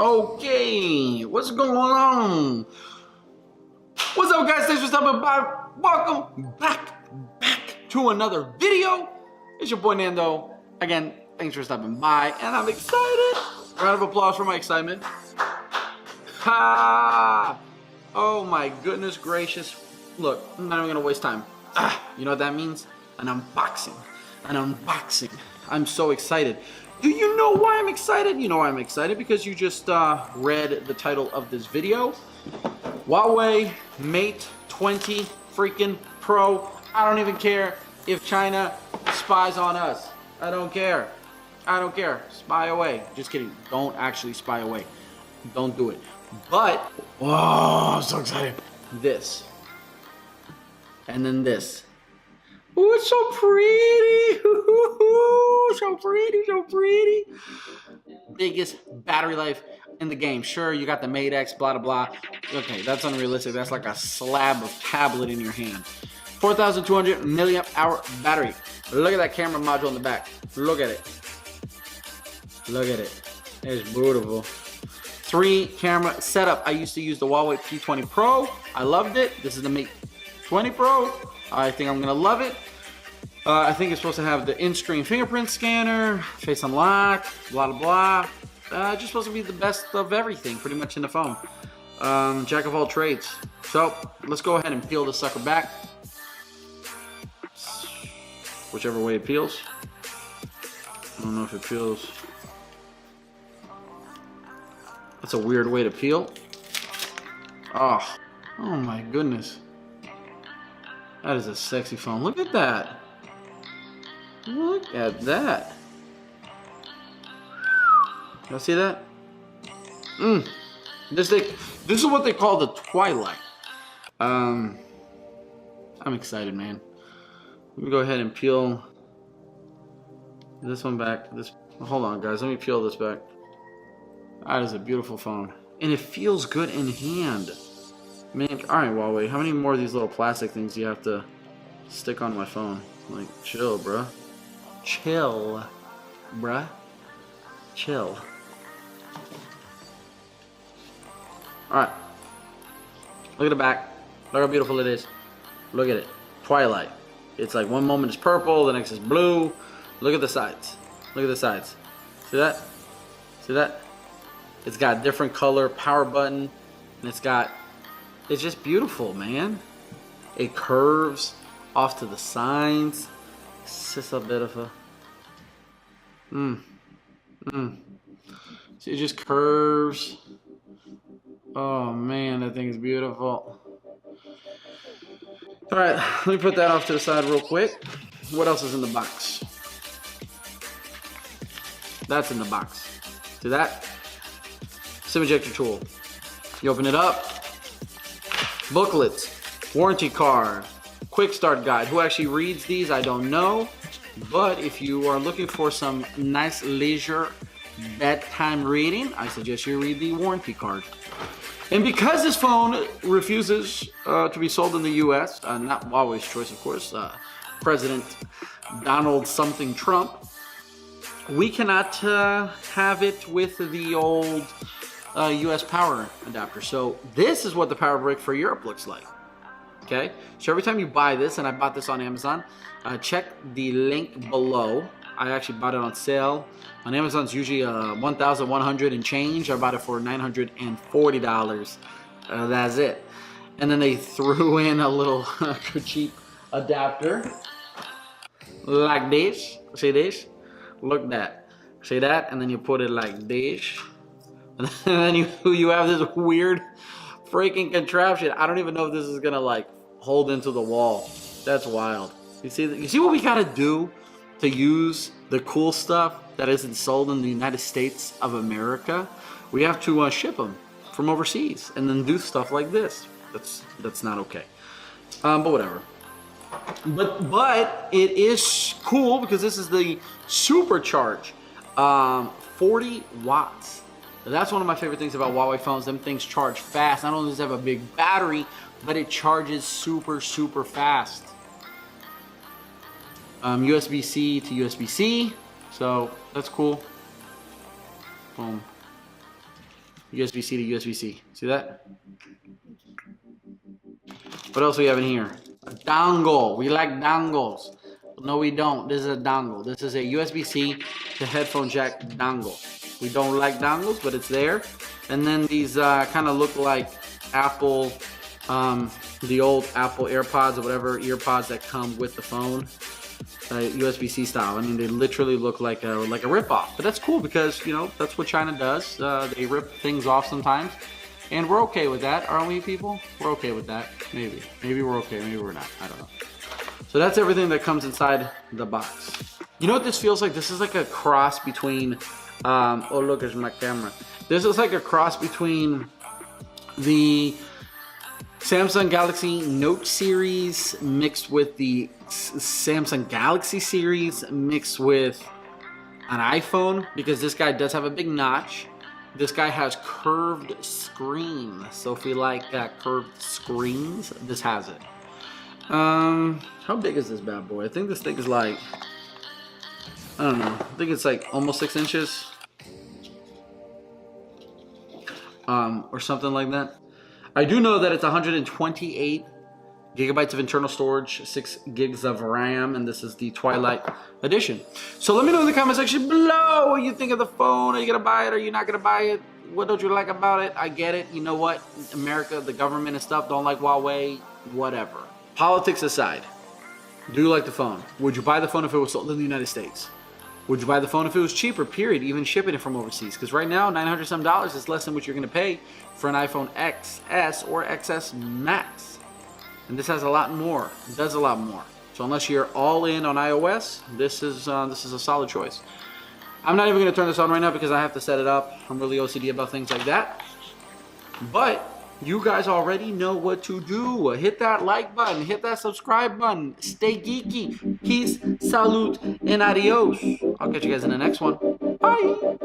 Okay, what's going on? What's up, guys? Thanks for stopping by. Welcome back to another video. It's your boy Nando. Again, thanks for stopping by, and I'm excited. Round of applause for my excitement. Ha! Oh my goodness gracious. Look, I'm not even gonna waste time. You know what that means? An unboxing. An unboxing. I'm so excited. Do you know why I'm excited? You know why I'm excited? Because you just read the title of this video. Huawei Mate 20 freaking Pro. I don't even care if China spies on us. I don't care. I don't care. Spy away. Just kidding. Don't actually spy away. Don't do it. But, oh, I'm so excited. This. And then this. Oh, it's so pretty. So pretty, so pretty. Biggest battery life in the game. Sure, you got the Mate X, blah, blah, blah. Okay, that's unrealistic. That's like a slab of tablet in your hand. 4,200 milliamp hour battery. Look at that camera module in the back. Look at it. Look at it. It's beautiful. 3 camera setup. I used to use the Huawei P20 Pro. I loved it. This is the Mate 20 Pro. I think I'm gonna love it. I think it's supposed to have the in-screen fingerprint scanner, face unlock, blah blah blah. Just supposed to be the best of everything, pretty much in the phone. Jack of all trades. So let's go ahead and peel this sucker back. Whichever way it peels. I don't know if it peels. That's a weird way to peel. Oh my goodness. That is a sexy phone. Look at that. Look at that. Y'all see that? This is what they call the Twilight. I'm excited, man. Let me go ahead and peel this one back. Hold on, guys. Let me peel this back. That is a beautiful phone, and it feels good in hand. Man, all right, Huawei. How many more of these little plastic things do you have to stick on my phone? Like, chill, bruh. Chill, bruh. Chill. All right. Look at the back. Look how beautiful it is. Look at it. Twilight. It's like one moment is purple, the next is blue. Look at the sides. Look at the sides. See that? See that? It's got different color power button, and it's just beautiful, man. It curves off to the sides. It's just a bit of a See, it just curves. Oh man, that thing is beautiful. All right, let me put that off to the side real quick. What else is in the box? That's in the box. See that? SIM ejector tool. You open it up. Booklets, warranty card, quick start guide. Who actually reads these, I don't know. But if you are looking for some nice leisure bedtime reading, I suggest you read the warranty card. And because this phone refuses to be sold in the US, not Huawei's choice, of course, President Donald something Trump, we cannot have it with the old US power adapter. So this is what the power brick for Europe looks like. Okay, so every time you buy this, and I bought this on Amazon, check the link below. I actually bought it on sale. On Amazon, it's usually $1,100 and change. I bought it for $940. That's it. And then they threw in a little cheap adapter like this. See this? Look at that. See that? And then you put it like this. And then you have this weird freaking contraption. I don't even know if this is gonna like hold into the wall. That's wild. You see what we gotta do to use the cool stuff that isn't sold in the United States of America? We have to ship them from overseas and then do stuff like this. That's not okay. But whatever. But it is cool because this is the supercharge, 40 watts. That's one of my favorite things about Huawei phones. Them things charge fast. Not only does it have a big battery, but it charges super fast. USB-C to USB-C, so that's cool. Boom. USB-C to USB-C. See that? What else we have in here? A dongle. We like dongles. No, we don't. This is a dongle. This is a USB-C to headphone jack dongle. We don't like dongles, but it's there. And then these kind of look like Apple, the old Apple AirPods or whatever earpods that come with the phone, USB-C style. I mean, they literally look like a rip-off. But that's cool because, you know, that's what China does. They rip things off sometimes. And we're okay with that, aren't we, people? We're okay with that. Maybe. Maybe we're okay. Maybe we're not. I don't know. So that's everything that comes inside the box. You know what this feels like? This is like a cross between... oh, look, there's my camera. This is like a cross between the Samsung Galaxy Note series mixed with the Samsung Galaxy series mixed with an iPhone, because this guy does have a big notch. This guy has curved screen. So if we like curved screens, this has it. How big is this bad boy? I think this thing is like, I don't know. I think it's like almost 6 inches. Or something like that. I do know that it's 128 gigabytes of internal storage, 6 gigs of RAM, and this is the Twilight edition. So let me know in the comment section below what you think of the phone. Are you gonna buy it? Are you not gonna buy it? What don't you like about it? I get it. You know what? America, the government and stuff don't like Huawei. Whatever. Politics aside, do you like the phone? Would you buy the phone if it was sold in the United States? Would you buy the phone if it was cheaper, period, even shipping it from overseas? Because right now, $900 some is less than what you're going to pay for an iPhone XS or XS Max. And this has a lot more. It does a lot more. So unless you're all in on iOS, this is a solid choice. I'm not even going to turn this on right now because I have to set it up. I'm really OCD about things like that. But you guys already know what to do. Hit that like button. Hit that subscribe button. Stay geeky. Peace, salute, and adios. I'll catch you guys in the next one. Bye.